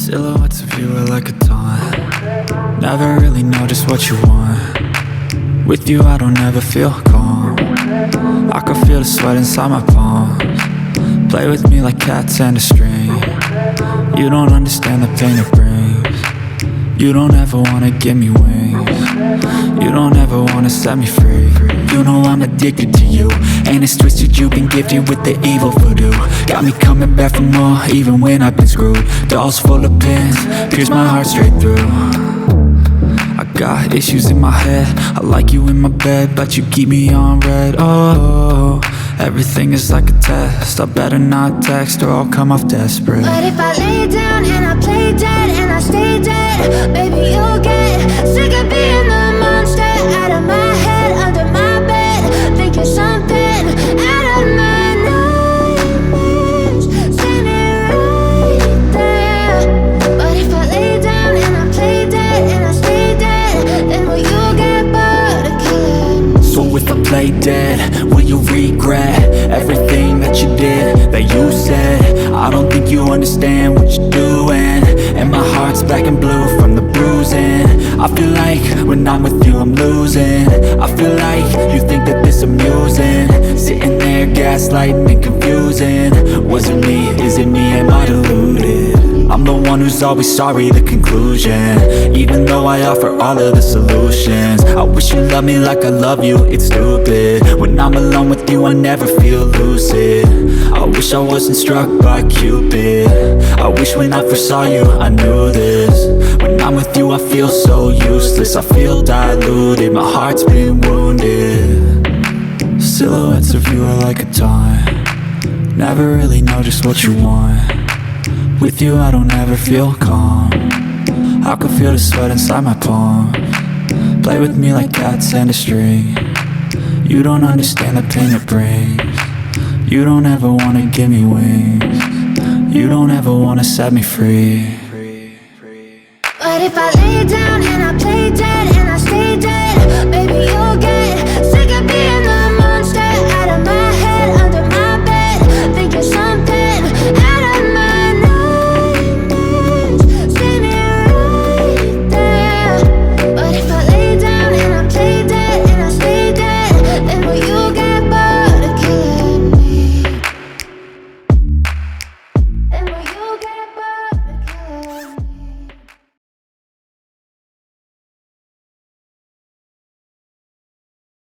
Silhouettes of you are like a taunt. Never really know just what you want. With you I don't ever feel calm. I can feel the sweat inside my palms. Play with me like cats and a string. You don't understand the pain it brings. You don't ever wanna give me wings. You don't ever wanna set me free. You know I'm addicted to you, and it's twisted, you've been gifted with the evil voodoo. Got me coming back for more, even when I've been screwed. Dolls full of pins, pierce my heart straight through. I got issues in my head, I like you in my bed, but you keep me on red. Oh, everything is like a test, I better not text or I'll come off desperate. But if I lay down and I play dead and I stay dead, baby you'll get sick of being the monster out of my head, under my bed, thinking something out of my nightmares, standing right there. But if I lay down and I play dead and I stay dead, then will you get bored of killing? So if I play dead, will you regret everything that you did, that you said? I don't think you understand what you're doing, and my heart's black and blue from the bruising. I feel like when I'm with you I'm losing. I feel like you think that this amusing, sitting there gaslighting and confusing. Was it me? Is it me? Am I deluded? I'm the one who's always sorry, the conclusion, even though I offer all of the solutions. I wish you loved me like I love you, it's stupid. When I'm alone with you I never feel lucid. I wish I wasn't struck by Cupid. I wish when I first saw you I knew this. When I'm with you I feel so useless, I feel diluted, my heart's been wounded. Silhouettes of you are like a taunt. Never really know just what you want. With you I don't ever feel calm. I can feel the sweat inside my palms. Play with me like cats and a string. You don't understand the pain it brings. You don't ever wanna give me wings. You don't ever wanna set me free. But if I lay down and I play dead